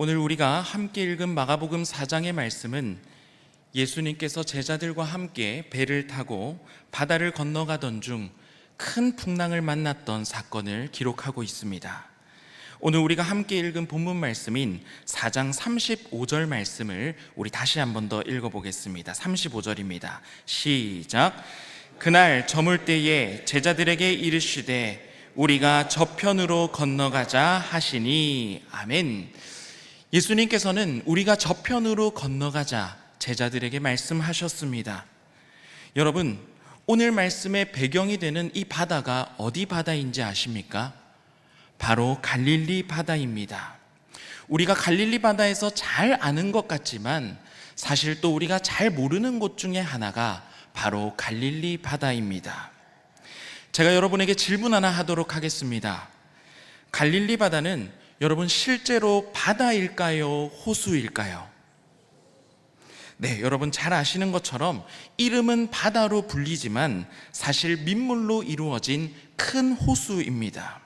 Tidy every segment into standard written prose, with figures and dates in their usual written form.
오늘 우리가 함께 읽은 마가복음 4장의 말씀은 예수님께서 제자들과 함께 배를 타고 바다를 건너가던 중 큰 풍랑을 만났던 사건을 기록하고 있습니다. 오늘 우리가 함께 읽은 본문 말씀인 4장 35절 말씀을 우리 다시 한 번 더 읽어보겠습니다. 35절입니다. 시작. 그날 저물 때에 제자들에게 이르시되 우리가 저편으로 건너가자 하시니. 아멘. 예수님께서는 우리가 저편으로 건너가자 제자들에게 말씀하셨습니다. 여러분, 오늘 말씀의 배경이 되는 이 바다가 어디 바다인지 아십니까? 바로 갈릴리 바다입니다. 우리가 갈릴리 바다에서 잘 아는 것 같지만 사실 또 우리가 잘 모르는 곳 중에 하나가 바로 갈릴리 바다입니다. 제가 여러분에게 질문 하나 하도록 하겠습니다. 갈릴리 바다는 여러분 실제로 바다일까요? 호수일까요? 네, 여러분 잘 아시는 것처럼 이름은 바다로 불리지만 사실 민물로 이루어진 큰 호수입니다.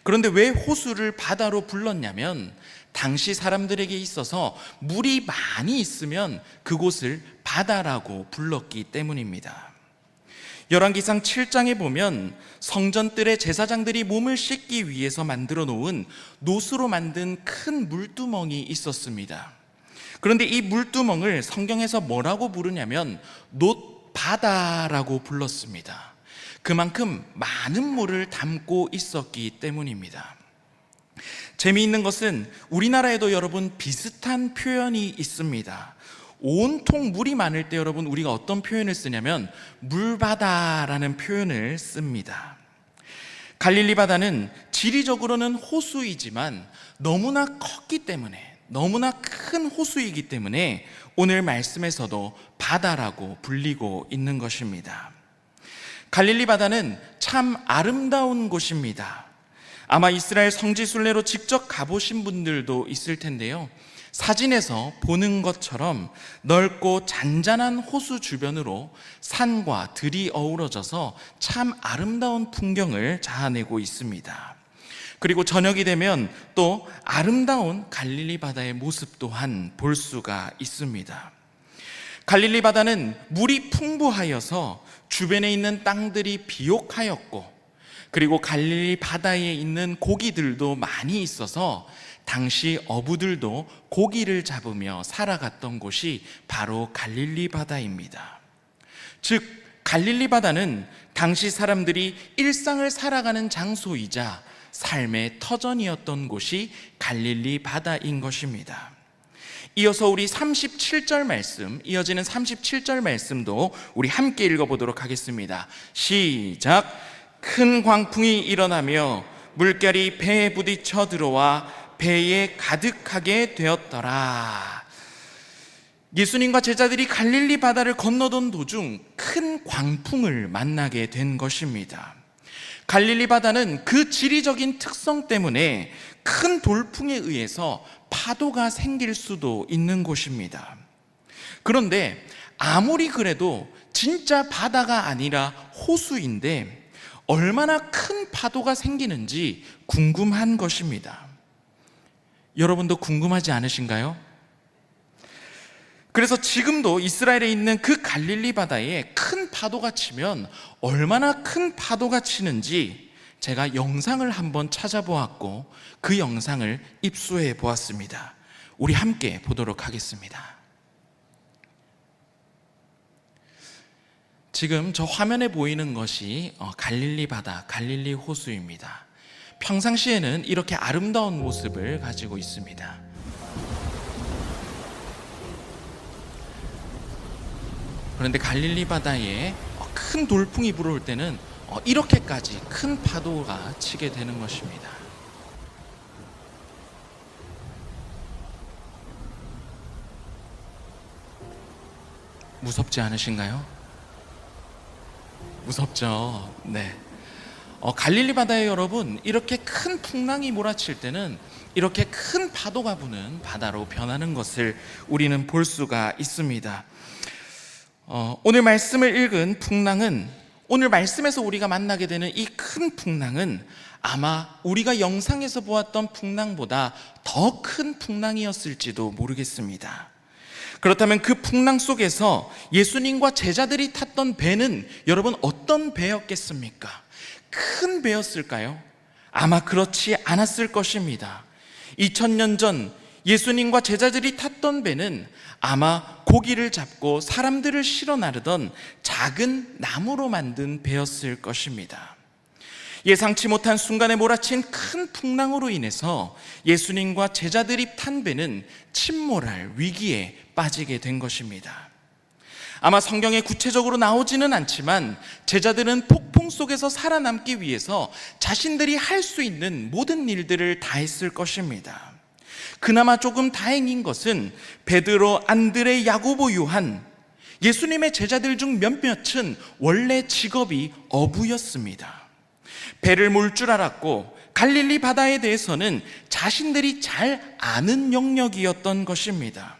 그런데 왜 호수를 바다로 불렀냐면 당시 사람들에게 있어서 물이 많이 있으면 그곳을 바다라고 불렀기 때문입니다. 열왕기상 7장에 보면 성전뜰에 제사장들이 몸을 씻기 위해서 만들어 놓은 노수로 만든 큰 물두멍이 있었습니다. 그런데 이 물두멍을 성경에서 뭐라고 부르냐면 놋바다라고 불렀습니다. 그만큼 많은 물을 담고 있었기 때문입니다. 재미있는 것은 우리나라에도 여러분 비슷한 표현이 있습니다. 온통 물이 많을 때 여러분 우리가 어떤 표현을 쓰냐면 물바다라는 표현을 씁니다. 갈릴리 바다는 지리적으로는 호수이지만 너무나 컸기 때문에, 너무나 큰 호수이기 때문에 오늘 말씀에서도 바다라고 불리고 있는 것입니다. 갈릴리 바다는 참 아름다운 곳입니다. 아마 이스라엘 성지 순례로 직접 가보신 분들도 있을 텐데요, 사진에서 보는 것처럼 넓고 잔잔한 호수 주변으로 산과 들이 어우러져서 참 아름다운 풍경을 자아내고 있습니다. 그리고 저녁이 되면 또 아름다운 갈릴리 바다의 모습 또한 볼 수가 있습니다. 갈릴리 바다는 물이 풍부하여서 주변에 있는 땅들이 비옥하였고, 그리고 갈릴리 바다에 있는 고기들도 많이 있어서 당시 어부들도 고기를 잡으며 살아갔던 곳이 바로 갈릴리 바다입니다. 즉 갈릴리 바다는 당시 사람들이 일상을 살아가는 장소이자 삶의 터전이었던 곳이 갈릴리 바다인 것입니다. 이어서 우리 37절 말씀, 이어지는 37절 말씀도 우리 함께 읽어보도록 하겠습니다. 시작. 큰 광풍이 일어나며 물결이 배에 부딪혀 들어와 배에 가득하게 되었더라. 예수님과 제자들이 갈릴리 바다를 건너던 도중 큰 광풍을 만나게 된 것입니다. 갈릴리 바다는 그 지리적인 특성 때문에 큰 돌풍에 의해서 파도가 생길 수도 있는 곳입니다. 그런데 아무리 그래도 진짜 바다가 아니라 호수인데 얼마나 큰 파도가 생기는지 궁금한 것입니다. 여러분도 궁금하지 않으신가요? 그래서 지금도 이스라엘에 있는 그 갈릴리 바다에 큰 파도가 치면 얼마나 큰 파도가 치는지 제가 영상을 한번 찾아보았고 그 영상을 입수해 보았습니다. 우리 함께 보도록 하겠습니다. 지금 저 화면에 보이는 것이 갈릴리 바다, 갈릴리 호수입니다. 평상시에는 이렇게 아름다운 모습을 가지고 있습니다. 그런데 갈릴리 바다에 큰 돌풍이 불어올 때는 이렇게까지 큰 파도가 치게 되는 것입니다. 무섭지 않으신가요? 무섭죠? 네. 갈릴리 바다에 여러분 이렇게 큰 풍랑이 몰아칠 때는 이렇게 큰 파도가 부는 바다로 변하는 것을 우리는 볼 수가 있습니다. 오늘 말씀을 읽은 풍랑은, 오늘 말씀에서 우리가 만나게 되는 이 큰 풍랑은 아마 우리가 영상에서 보았던 풍랑보다 더 큰 풍랑이었을지도 모르겠습니다. 그렇다면 그 풍랑 속에서 예수님과 제자들이 탔던 배는 여러분 어떤 배였겠습니까? 큰 배였을까요? 아마 그렇지 않았을 것입니다. 2000년 전 예수님과 제자들이 탔던 배는 아마 고기를 잡고 사람들을 실어 나르던 작은 나무로 만든 배였을 것입니다. 예상치 못한 순간에 몰아친 큰 풍랑으로 인해서 예수님과 제자들이 탄 배는 침몰할 위기에 빠지게 된 것입니다. 아마 성경에 구체적으로 나오지는 않지만 제자들은 폭풍 속에서 살아남기 위해서 자신들이 할 수 있는 모든 일들을 다 했을 것입니다. 그나마 조금 다행인 것은 베드로, 안드레, 야고보, 요한, 예수님의 제자들 중 몇몇은 원래 직업이 어부였습니다. 배를 몰 줄 알았고 갈릴리 바다에 대해서는 자신들이 잘 아는 영역이었던 것입니다.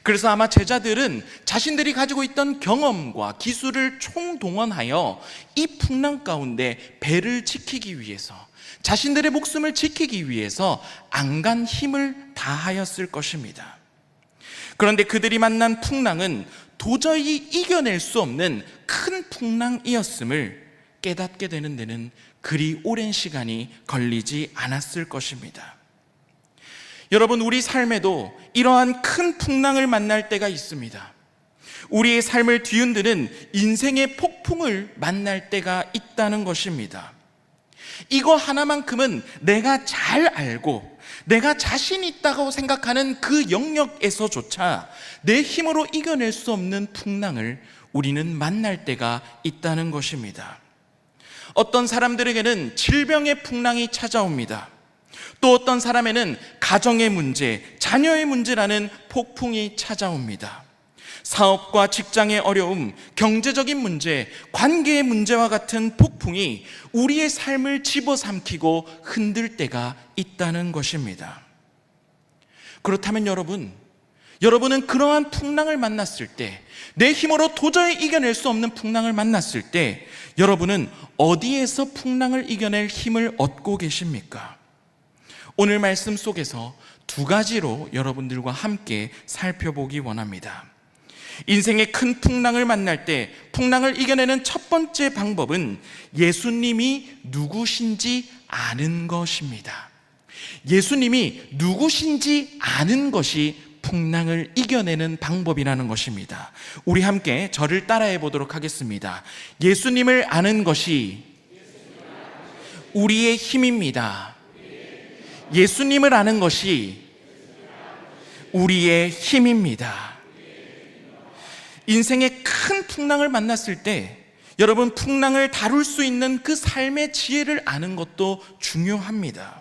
그래서 아마 제자들은 자신들이 가지고 있던 경험과 기술을 총동원하여 이 풍랑 가운데 배를 지키기 위해서, 자신들의 목숨을 지키기 위해서 안간 힘을 다하였을 것입니다. 그런데 그들이 만난 풍랑은 도저히 이겨낼 수 없는 큰 풍랑이었음을 깨닫게 되는 데는 그리 오랜 시간이 걸리지 않았을 것입니다. 여러분, 우리 삶에도 이러한 큰 풍랑을 만날 때가 있습니다. 우리의 삶을 뒤흔드는 인생의 폭풍을 만날 때가 있다는 것입니다. 이거 하나만큼은 내가 잘 알고 내가 자신 있다고 생각하는 그 영역에서조차 내 힘으로 이겨낼 수 없는 풍랑을 우리는 만날 때가 있다는 것입니다. 어떤 사람들에게는 질병의 풍랑이 찾아옵니다. 또 어떤 사람에는 가정의 문제, 자녀의 문제라는 폭풍이 찾아옵니다. 사업과 직장의 어려움, 경제적인 문제, 관계의 문제와 같은 폭풍이 우리의 삶을 집어삼키고 흔들 때가 있다는 것입니다. 그렇다면 여러분은 그러한 풍랑을 만났을 때, 내 힘으로 도저히 이겨낼 수 없는 풍랑을 만났을 때 여러분은 어디에서 풍랑을 이겨낼 힘을 얻고 계십니까? 오늘 말씀 속에서 두 가지로 여러분들과 함께 살펴보기 원합니다. 인생의 큰 풍랑을 만날 때 풍랑을 이겨내는 첫 번째 방법은 예수님이 누구신지 아는 것입니다. 예수님이 누구신지 아는 것이 풍랑을 이겨내는 방법이라는 것입니다. 우리 함께 저를 따라해 보도록 하겠습니다. 예수님을 아는 것이 우리의 힘입니다. 예수님을 아는 것이 우리의 힘입니다. 인생의 큰 풍랑을 만났을 때 여러분, 풍랑을 다룰 수 있는 그 삶의 지혜를 아는 것도 중요합니다.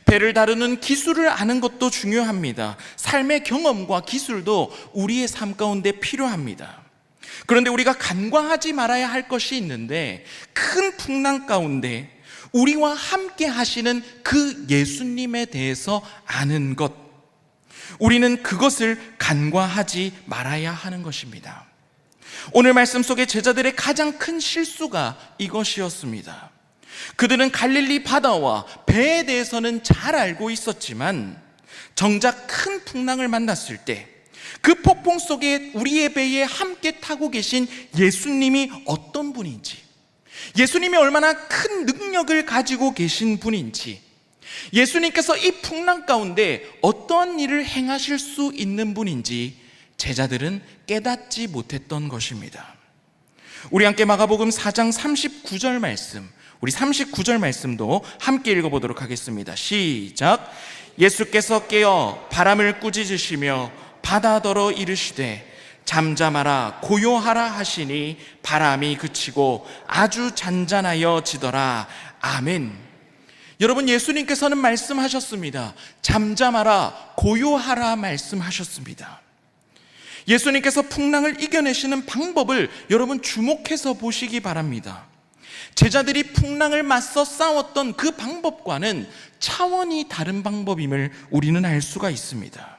배를 다루는 기술을 아는 것도 중요합니다. 삶의 경험과 기술도 우리의 삶 가운데 필요합니다. 그런데 우리가 간과하지 말아야 할 것이 있는데, 큰 풍랑 가운데 우리와 함께 하시는 그 예수님에 대해서 아는 것, 우리는 그것을 간과하지 말아야 하는 것입니다. 오늘 말씀 속에 제자들의 가장 큰 실수가 이것이었습니다. 그들은 갈릴리 바다와 배에 대해서는 잘 알고 있었지만 정작 큰 풍랑을 만났을 때 그 폭풍 속에 우리의 배에 함께 타고 계신 예수님이 어떤 분인지, 예수님이 얼마나 큰 능력을 가지고 계신 분인지, 예수님께서 이 풍랑 가운데 어떠한 일을 행하실 수 있는 분인지 제자들은 깨닫지 못했던 것입니다. 우리 함께 마가복음 4장 39절 말씀, 우리 39절 말씀도 함께 읽어보도록 하겠습니다. 시작. 예수께서 깨어 바람을 꾸짖으시며 바다더러 이르시되 잠잠하라 고요하라 하시니 바람이 그치고 아주 잔잔하여 지더라. 아멘. 여러분, 예수님께서는 말씀하셨습니다. 잠잠하라 고요하라 말씀하셨습니다. 예수님께서 풍랑을 이겨내시는 방법을 여러분 주목해서 보시기 바랍니다. 제자들이 풍랑을 맞서 싸웠던 그 방법과는 차원이 다른 방법임을 우리는 알 수가 있습니다.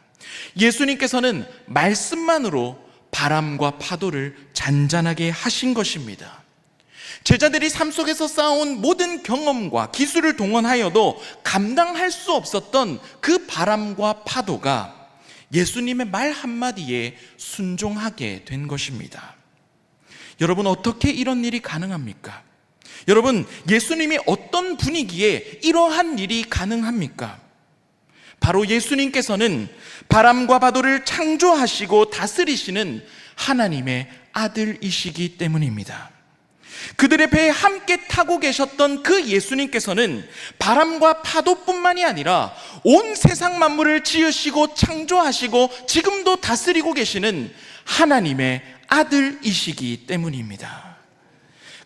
예수님께서는 말씀만으로 바람과 파도를 잔잔하게 하신 것입니다. 제자들이 삶 속에서 쌓아온 모든 경험과 기술을 동원하여도 감당할 수 없었던 그 바람과 파도가 예수님의 말 한마디에 순종하게 된 것입니다. 여러분, 어떻게 이런 일이 가능합니까? 여러분, 예수님이 어떤 분위기에 이러한 일이 가능합니까? 바로 예수님께서는 바람과 파도를 창조하시고 다스리시는 하나님의 아들이시기 때문입니다. 그들의 배에 함께 타고 계셨던 그 예수님께서는 바람과 파도뿐만이 아니라 온 세상 만물을 지으시고 창조하시고 지금도 다스리고 계시는 하나님의 아들이시기 때문입니다.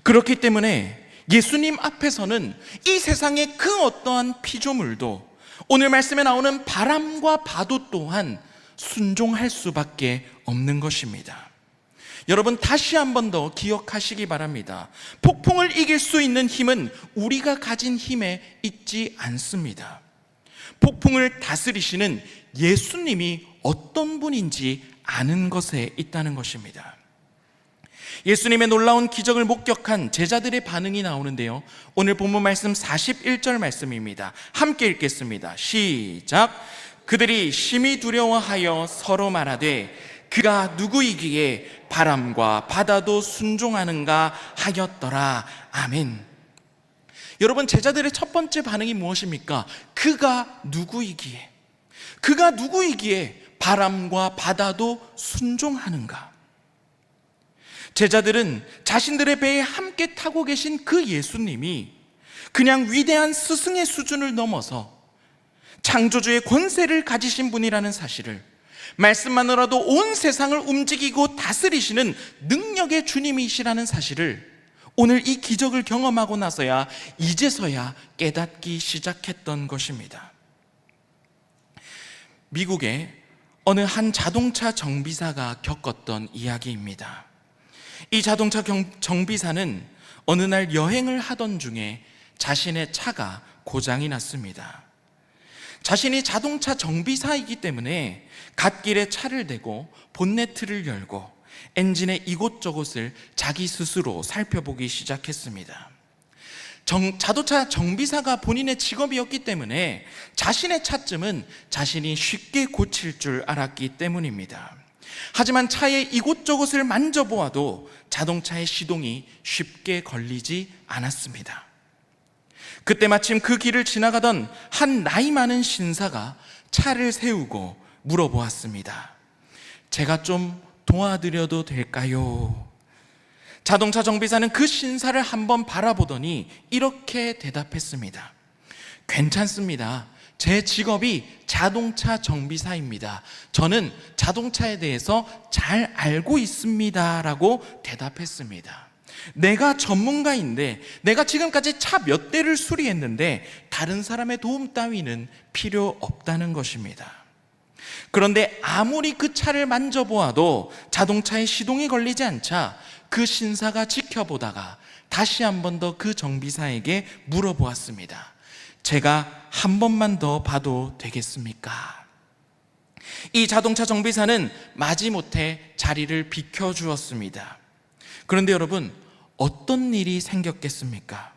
그렇기 때문에 예수님 앞에서는 이 세상의 그 어떠한 피조물도, 오늘 말씀에 나오는 바람과 파도 또한 순종할 수밖에 없는 것입니다. 여러분, 다시 한 번 더 기억하시기 바랍니다. 폭풍을 이길 수 있는 힘은 우리가 가진 힘에 있지 않습니다. 폭풍을 다스리시는 예수님이 어떤 분인지 아는 것에 있다는 것입니다. 예수님의 놀라운 기적을 목격한 제자들의 반응이 나오는데요, 오늘 본문 말씀 41절 말씀입니다. 함께 읽겠습니다. 시작. 그들이 심히 두려워하여 서로 말하되 그가 누구이기에 바람과 바다도 순종하는가 하였더라. 아멘. 여러분, 제자들의 첫 번째 반응이 무엇입니까? 그가 누구이기에, 그가 누구이기에 바람과 바다도 순종하는가? 제자들은 자신들의 배에 함께 타고 계신 그 예수님이 그냥 위대한 스승의 수준을 넘어서 창조주의 권세를 가지신 분이라는 사실을, 말씀만으로도 온 세상을 움직이고 다스리시는 능력의 주님이시라는 사실을 오늘 이 기적을 경험하고 나서야 이제서야 깨닫기 시작했던 것입니다. 미국의 어느 한 자동차 정비사가 겪었던 이야기입니다. 이 자동차 정비사는 어느 날 여행을 하던 중에 자신의 차가 고장이 났습니다. 자신이 자동차 정비사이기 때문에 갓길에 차를 대고 본네트를 열고 엔진의 이곳저곳을 자기 스스로 살펴보기 시작했습니다. 자동차 정비사가 본인의 직업이었기 때문에 자신의 차쯤은 자신이 쉽게 고칠 줄 알았기 때문입니다. 하지만 차의 이곳저곳을 만져보아도 자동차의 시동이 쉽게 걸리지 않았습니다. 그때 마침 그 길을 지나가던 한 나이 많은 신사가 차를 세우고 물어보았습니다. 제가 좀 도와드려도 될까요? 자동차 정비사는 그 신사를 한번 바라보더니 이렇게 대답했습니다. 괜찮습니다. 제 직업이 자동차 정비사입니다. 저는 자동차에 대해서 잘 알고 있습니다. 라고 대답했습니다. 내가 전문가인데, 내가 지금까지 차 몇 대를 수리했는데 다른 사람의 도움 따위는 필요 없다는 것입니다. 그런데 아무리 그 차를 만져보아도 자동차에 시동이 걸리지 않자 그 신사가 지켜보다가 다시 한 번 더 그 정비사에게 물어보았습니다. 제가 한 번만 더 봐도 되겠습니까? 이 자동차 정비사는 마지못해 자리를 비켜주었습니다. 그런데 여러분, 어떤 일이 생겼겠습니까?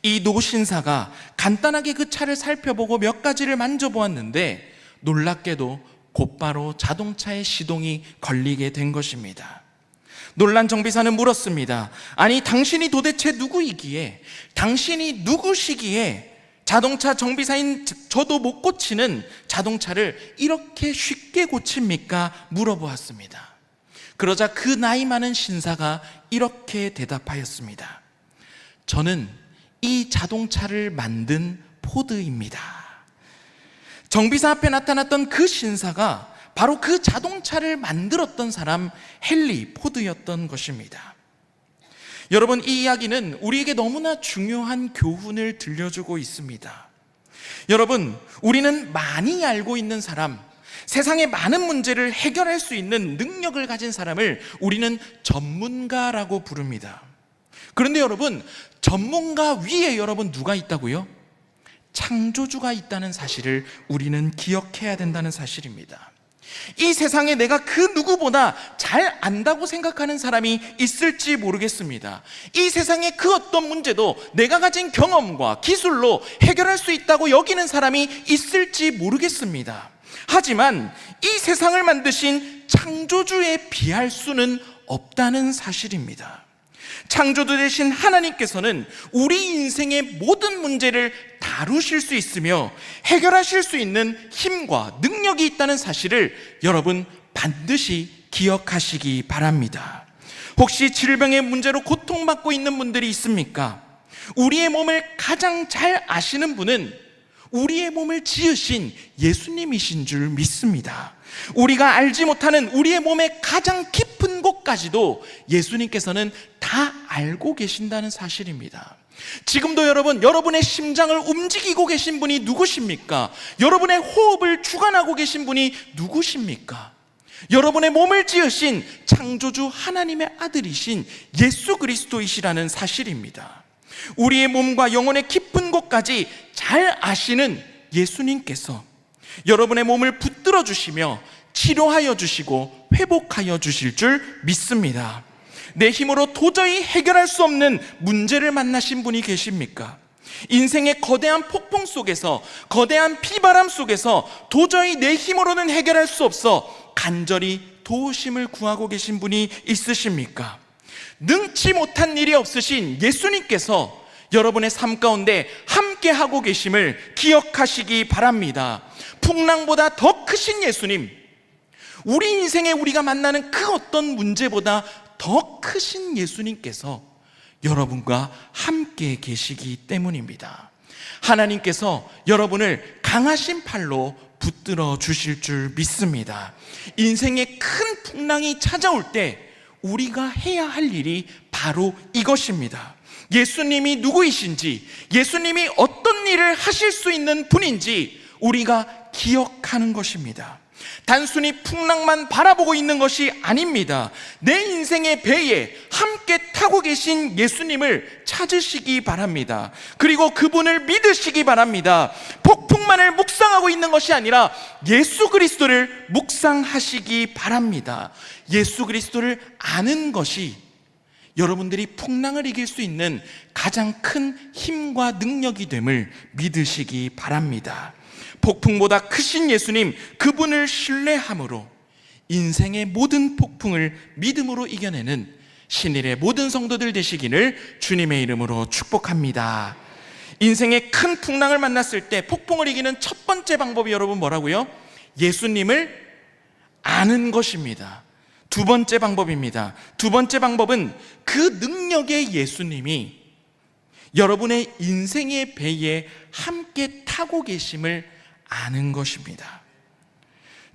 이 노신사가 간단하게 그 차를 살펴보고 몇 가지를 만져보았는데 놀랍게도 곧바로 자동차의 시동이 걸리게 된 것입니다. 놀란 정비사는 물었습니다. 아니, 당신이 도대체 누구이기에, 당신이 누구시기에 자동차 정비사인 저도 못 고치는 자동차를 이렇게 쉽게 고칩니까? 물어보았습니다. 그러자 그 나이 많은 신사가 이렇게 대답하였습니다. 저는 이 자동차를 만든 포드입니다. 정비사 앞에 나타났던 그 신사가 바로 그 자동차를 만들었던 사람 헨리 포드였던 것입니다. 여러분, 이 이야기는 우리에게 너무나 중요한 교훈을 들려주고 있습니다. 여러분, 우리는 많이 알고 있는 사람, 세상의 많은 문제를 해결할 수 있는 능력을 가진 사람을 우리는 전문가라고 부릅니다. 그런데 여러분, 전문가 위에 여러분 누가 있다고요? 창조주가 있다는 사실을 우리는 기억해야 된다는 사실입니다. 이 세상에 내가 그 누구보다 잘 안다고 생각하는 사람이 있을지 모르겠습니다. 이 세상의 그 어떤 문제도 내가 가진 경험과 기술로 해결할 수 있다고 여기는 사람이 있을지 모르겠습니다. 하지만 이 세상을 만드신 창조주에 비할 수는 없다는 사실입니다. 창조주 되신 하나님께서는 우리 인생의 모든 문제를 다루실 수 있으며 해결하실 수 있는 힘과 능력이 있다는 사실을 여러분 반드시 기억하시기 바랍니다. 혹시 질병의 문제로 고통받고 있는 분들이 있습니까? 우리의 몸을 가장 잘 아시는 분은 우리의 몸을 지으신 예수님이신 줄 믿습니다. 우리가 알지 못하는 우리의 몸의 가장 깊은 곳까지도 예수님께서는 다 알고 계신다는 사실입니다. 지금도 여러분의 심장을 움직이고 계신 분이 누구십니까? 여러분의 호흡을 주관하고 계신 분이 누구십니까? 여러분의 몸을 지으신 창조주 하나님의 아들이신 예수 그리스도이시라는 사실입니다. 우리의 몸과 영혼의 깊은 곳까지 잘 아시는 예수님께서 여러분의 몸을 붙들어 주시며 치료하여 주시고 회복하여 주실 줄 믿습니다. 내 힘으로 도저히 해결할 수 없는 문제를 만나신 분이 계십니까? 인생의 거대한 폭풍 속에서, 거대한 비바람 속에서 도저히 내 힘으로는 해결할 수 없어 간절히 도우심을 구하고 계신 분이 있으십니까? 능치 못한 일이 없으신 예수님께서 여러분의 삶 가운데 함께 하고 계심을 기억하시기 바랍니다. 풍랑보다 더 크신 예수님, 우리 인생에 우리가 만나는 그 어떤 문제보다 더 크신 예수님께서 여러분과 함께 계시기 때문입니다. 하나님께서 여러분을 강하신 팔로 붙들어 주실 줄 믿습니다. 인생의 큰 풍랑이 찾아올 때 우리가 해야 할 일이 바로 이것입니다. 예수님이 누구이신지, 예수님이 어떤 일을 하실 수 있는 분인지 우리가 기억하는 것입니다. 단순히 풍랑만 바라보고 있는 것이 아닙니다. 내 인생의 배에 함께 타고 계신 예수님을 찾으시기 바랍니다. 그리고 그분을 믿으시기 바랍니다. 폭풍만을 묵상하고 있는 것이 아니라 예수 그리스도를 묵상하시기 바랍니다. 예수 그리스도를 아는 것이 여러분들이 풍랑을 이길 수 있는 가장 큰 힘과 능력이 됨을 믿으시기 바랍니다. 폭풍보다 크신 예수님, 그분을 신뢰함으로 인생의 모든 폭풍을 믿음으로 이겨내는 신일의 모든 성도들 되시기를 주님의 이름으로 축복합니다. 인생의 큰 풍랑을 만났을 때 폭풍을 이기는 첫 번째 방법이 여러분 뭐라고요? 예수님을 아는 것입니다. 두 번째 방법입니다. 두 번째 방법은 그 능력의 예수님이 여러분의 인생의 배에 함께 타고 계심을 아는 것입니다.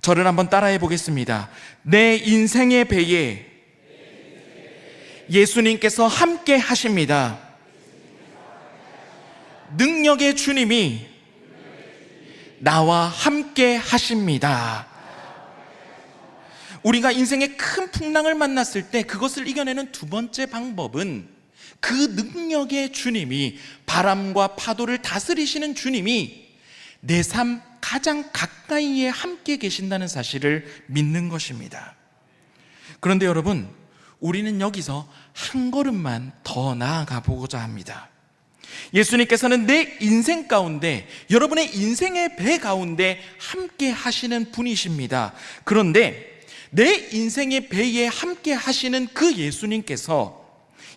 저를 한번 따라해 보겠습니다. 내 인생의 배에 예수님께서 함께 하십니다. 능력의 주님이 나와 함께 하십니다. 우리가 인생의 큰 풍랑을 만났을 때 그것을 이겨내는 두 번째 방법은 그 능력의 주님이, 바람과 파도를 다스리시는 주님이 내 삶 가장 가까이에 함께 계신다는 사실을 믿는 것입니다. 그런데 여러분, 우리는 여기서 한 걸음만 더 나아가 보고자 합니다. 예수님께서는 내 인생 가운데, 여러분의 인생의 배 가운데 함께 하시는 분이십니다. 그런데 내 인생의 배에 함께 하시는 그 예수님께서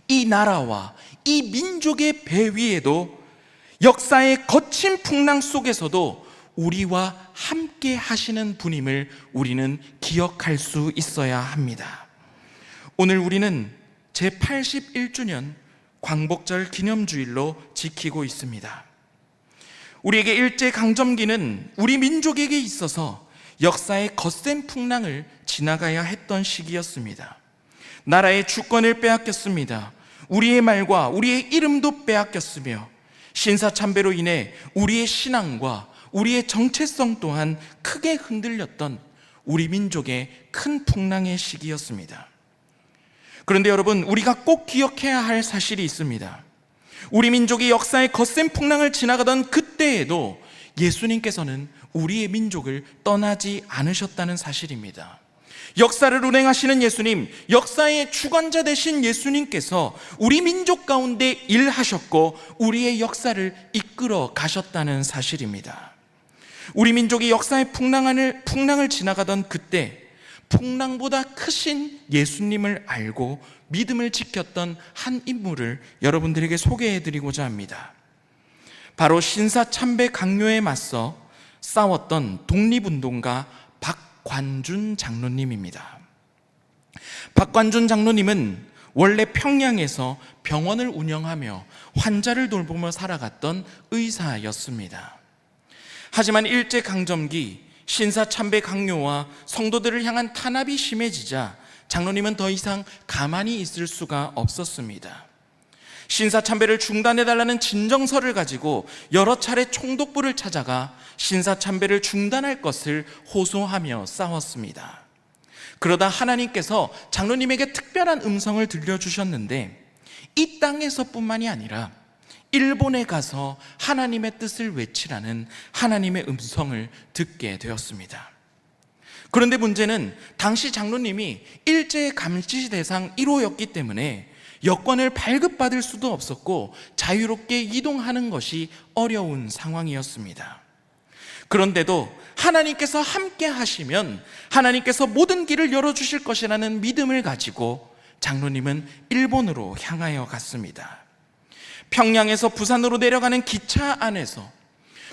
이 나라와 이 민족의 배 위에도 역사의 거친 풍랑 속에서도 우리와 함께 하시는 분임을 우리는 기억할 수 있어야 합니다. 오늘 우리는 제81주년 광복절 기념주일로 지키고 있습니다. 우리에게 일제강점기는 우리 민족에게 있어서 역사의 거센 풍랑을 지나가야 했던 시기였습니다. 나라의 주권을 빼앗겼습니다. 우리의 말과 우리의 이름도 빼앗겼으며 신사참배로 인해 우리의 신앙과 우리의 정체성 또한 크게 흔들렸던 우리 민족의 큰 풍랑의 시기였습니다. 그런데 여러분, 우리가 꼭 기억해야 할 사실이 있습니다. 우리 민족이 역사의 거센 풍랑을 지나가던 그때에도 예수님께서는 우리의 민족을 떠나지 않으셨다는 사실입니다. 역사를 운행하시는 예수님, 역사의 주관자 되신 예수님께서 우리 민족 가운데 일하셨고 우리의 역사를 이끌어 가셨다는 사실입니다. 우리 민족이 역사의 풍랑을 지나가던 그때 풍랑보다 크신 예수님을 알고 믿음을 지켰던 한 인물을 여러분들에게 소개해드리고자 합니다. 바로 신사참배 강요에 맞서 싸웠던 독립운동가 박관준 장로님입니다. 박관준 장로님은 원래 평양에서 병원을 운영하며 환자를 돌보며 살아갔던 의사였습니다. 하지만 일제강점기 신사참배 강요와 성도들을 향한 탄압이 심해지자 장로님은 더 이상 가만히 있을 수가 없었습니다. 신사참배를 중단해달라는 진정서를 가지고 여러 차례 총독부를 찾아가 신사참배를 중단할 것을 호소하며 싸웠습니다. 그러다 하나님께서 장로님에게 특별한 음성을 들려주셨는데 이 땅에서뿐만이 아니라 일본에 가서 하나님의 뜻을 외치라는 하나님의 음성을 듣게 되었습니다. 그런데 문제는 당시 장로님이 일제 감시 대상 1호였기 때문에 여권을 발급받을 수도 없었고 자유롭게 이동하는 것이 어려운 상황이었습니다. 그런데도 하나님께서 함께 하시면 하나님께서 모든 길을 열어주실 것이라는 믿음을 가지고 장로님은 일본으로 향하여 갔습니다. 평양에서 부산으로 내려가는 기차 안에서,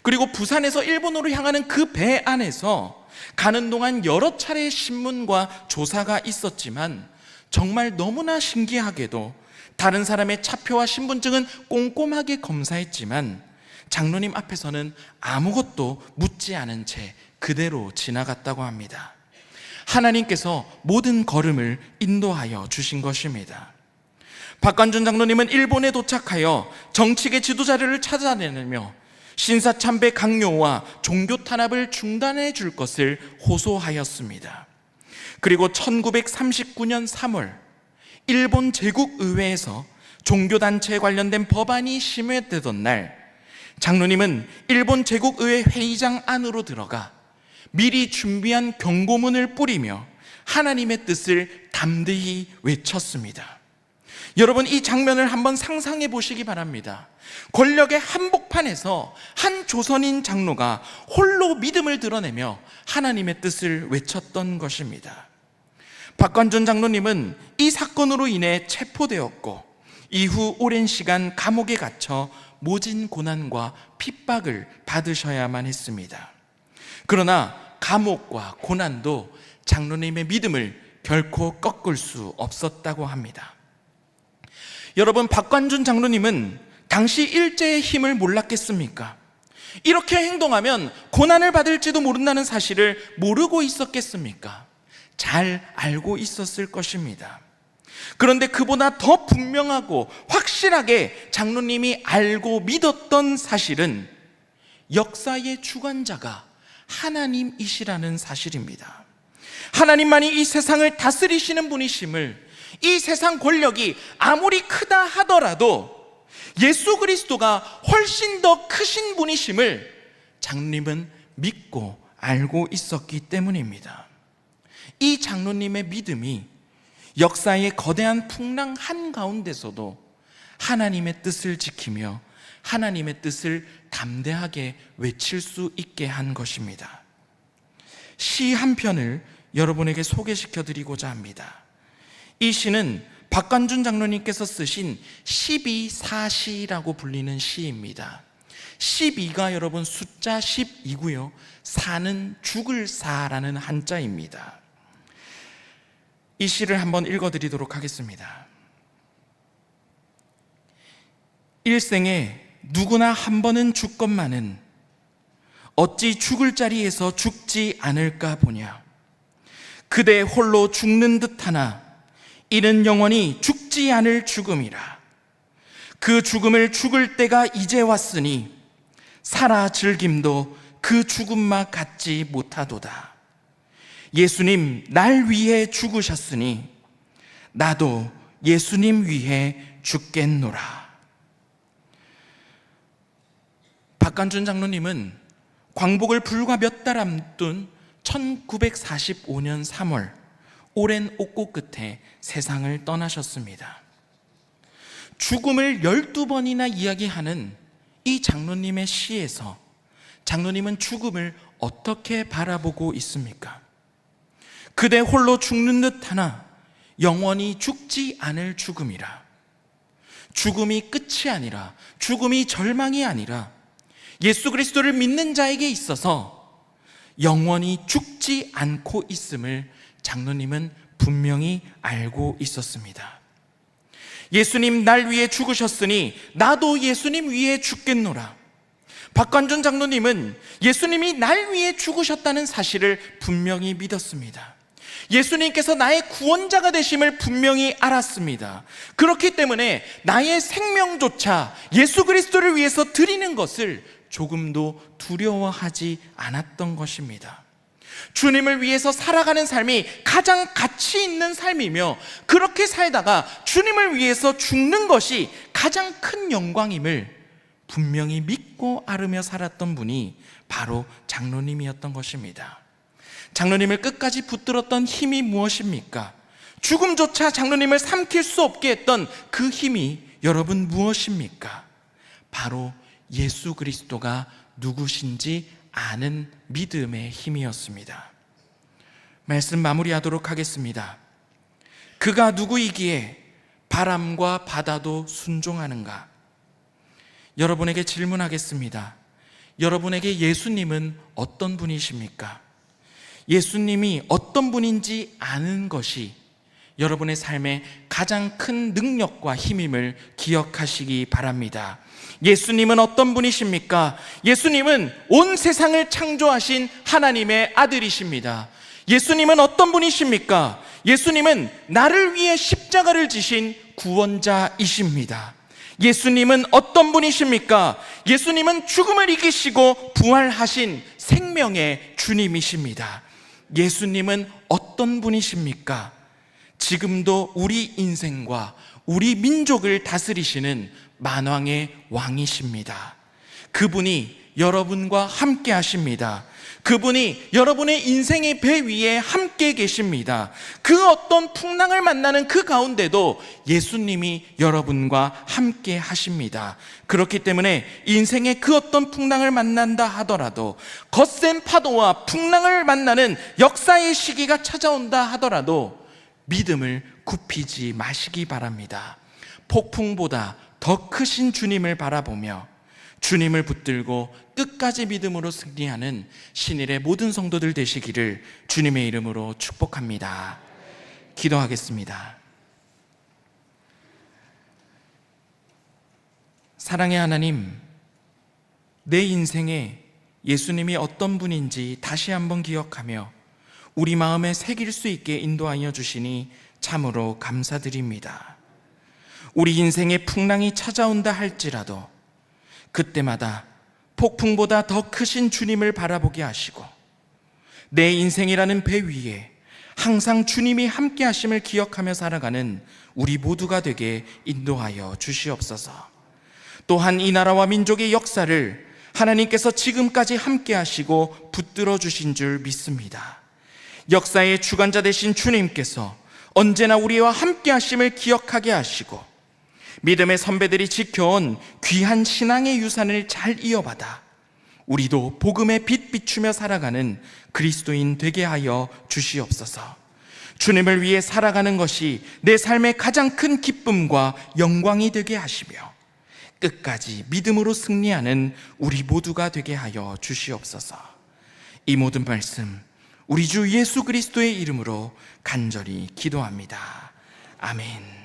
그리고 부산에서 일본으로 향하는 그 배 안에서 가는 동안 여러 차례의 신문과 조사가 있었지만 정말 너무나 신기하게도 다른 사람의 차표와 신분증은 꼼꼼하게 검사했지만 장로님 앞에서는 아무것도 묻지 않은 채 그대로 지나갔다고 합니다. 하나님께서 모든 걸음을 인도하여 주신 것입니다. 박관준 장로님은 일본에 도착하여 정치계 지도자를 찾아내며 신사참배 강요와 종교 탄압을 중단해 줄 것을 호소하였습니다. 그리고 1939년 3월 일본 제국의회에서 종교단체에 관련된 법안이 심의되던 날 장로님은 일본 제국의회 회의장 안으로 들어가 미리 준비한 경고문을 뿌리며 하나님의 뜻을 담대히 외쳤습니다. 여러분, 이 장면을 한번 상상해 보시기 바랍니다. 권력의 한복판에서 한 조선인 장로가 홀로 믿음을 드러내며 하나님의 뜻을 외쳤던 것입니다. 박관준 장로님은 이 사건으로 인해 체포되었고 이후 오랜 시간 감옥에 갇혀 모진 고난과 핍박을 받으셔야만 했습니다. 그러나 감옥과 고난도 장로님의 믿음을 결코 꺾을 수 없었다고 합니다. 여러분, 박관준 장로님은 당시 일제의 힘을 몰랐겠습니까? 이렇게 행동하면 고난을 받을지도 모른다는 사실을 모르고 있었겠습니까? 잘 알고 있었을 것입니다. 그런데 그보다 더 분명하고 확실하게 장로님이 알고 믿었던 사실은 역사의 주관자가 하나님이시라는 사실입니다. 하나님만이 이 세상을 다스리시는 분이심을, 이 세상 권력이 아무리 크다 하더라도 예수 그리스도가 훨씬 더 크신 분이심을 장로님은 믿고 알고 있었기 때문입니다. 이 장로님의 믿음이 역사의 거대한 풍랑 한가운데서도 하나님의 뜻을 지키며 하나님의 뜻을 담대하게 외칠 수 있게 한 것입니다. 시 한 편을 여러분에게 소개시켜 드리고자 합니다. 이 시는 박관준 장로님께서 쓰신 12사시라고 불리는 시입니다. 12가 여러분 숫자 10이고요. 사는 죽을 사라는 한자입니다. 이 시를 한번 읽어드리도록 하겠습니다. 일생에 누구나 한 번은 죽건만은 어찌 죽을 자리에서 죽지 않을까 보냐. 그대 홀로 죽는 듯하나 이는 영원히 죽지 않을 죽음이라. 그 죽음을 죽을 때가 이제 왔으니 살아 즐김도 그 죽음마 같지 못하도다. 예수님 날 위해 죽으셨으니 나도 예수님 위해 죽겠노라. 박관준 장로님은 광복을 불과 몇 달 앞둔 1945년 3월, 오랜 옥고 끝에 세상을 떠나셨습니다. 죽음을 12번이나 이야기하는 이 장로님의 시에서 장로님은 죽음을 어떻게 바라보고 있습니까? 그대 홀로 죽는 듯 하나 영원히 죽지 않을 죽음이라. 죽음이 끝이 아니라, 죽음이 절망이 아니라 예수 그리스도를 믿는 자에게 있어서 영원히 죽지 않고 있음을 장로님은 분명히 알고 있었습니다. 예수님 날 위해 죽으셨으니 나도 예수님 위해 죽겠노라. 박관준 장로님은 예수님이 날 위해 죽으셨다는 사실을 분명히 믿었습니다. 예수님께서 나의 구원자가 되심을 분명히 알았습니다. 그렇기 때문에 나의 생명조차 예수 그리스도를 위해서 드리는 것을 조금도 두려워하지 않았던 것입니다. 주님을 위해서 살아가는 삶이 가장 가치 있는 삶이며, 그렇게 살다가 주님을 위해서 죽는 것이 가장 큰 영광임을 분명히 믿고 앓으며 살았던 분이 바로 장로님이었던 것입니다. 장로님을 끝까지 붙들었던 힘이 무엇입니까? 죽음조차 장로님을 삼킬 수 없게 했던 그 힘이 여러분 무엇입니까? 바로 예수 그리스도가 누구신지 아는 믿음의 힘이었습니다. 말씀 마무리하도록 하겠습니다. 그가 누구이기에 바람과 바다도 순종하는가? 여러분에게 질문하겠습니다. 여러분에게 예수님은 어떤 분이십니까? 예수님이 어떤 분인지 아는 것이 여러분의 삶의 가장 큰 능력과 힘임을 기억하시기 바랍니다. 예수님은 어떤 분이십니까? 예수님은 온 세상을 창조하신 하나님의 아들이십니다. 예수님은 어떤 분이십니까? 예수님은 나를 위해 십자가를 지신 구원자이십니다. 예수님은 어떤 분이십니까? 예수님은 죽음을 이기시고 부활하신 생명의 주님이십니다. 예수님은 어떤 분이십니까? 지금도 우리 인생과 우리 민족을 다스리시는 만왕의 왕이십니다. 그분이 여러분과 함께 하십니다. 그분이 여러분의 인생의 배 위에 함께 계십니다. 그 어떤 풍랑을 만나는 그 가운데도 예수님이 여러분과 함께 하십니다. 그렇기 때문에 인생의 그 어떤 풍랑을 만난다 하더라도, 거센 파도와 풍랑을 만나는 역사의 시기가 찾아온다 하더라도 믿음을 굽히지 마시기 바랍니다. 폭풍보다 더 크신 주님을 바라보며 주님을 붙들고 끝까지 믿음으로 승리하는 신일의 모든 성도들 되시기를 주님의 이름으로 축복합니다. 기도하겠습니다. 사랑의 하나님, 내 인생에 예수님이 어떤 분인지 다시 한번 기억하며 우리 마음에 새길 수 있게 인도하여 주시니 참으로 감사드립니다. 우리 인생에 풍랑이 찾아온다 할지라도 그때마다 폭풍보다 더 크신 주님을 바라보게 하시고 내 인생이라는 배 위에 항상 주님이 함께 하심을 기억하며 살아가는 우리 모두가 되게 인도하여 주시옵소서. 또한 이 나라와 민족의 역사를 하나님께서 지금까지 함께 하시고 붙들어 주신 줄 믿습니다. 역사의 주관자 되신 주님께서 언제나 우리와 함께 하심을 기억하게 하시고 믿음의 선배들이 지켜온 귀한 신앙의 유산을 잘 이어받아 우리도 복음의 빛 비추며 살아가는 그리스도인 되게 하여 주시옵소서. 주님을 위해 살아가는 것이 내 삶의 가장 큰 기쁨과 영광이 되게 하시며 끝까지 믿음으로 승리하는 우리 모두가 되게 하여 주시옵소서. 이 모든 말씀 우리 주 예수 그리스도의 이름으로 간절히 기도합니다. 아멘.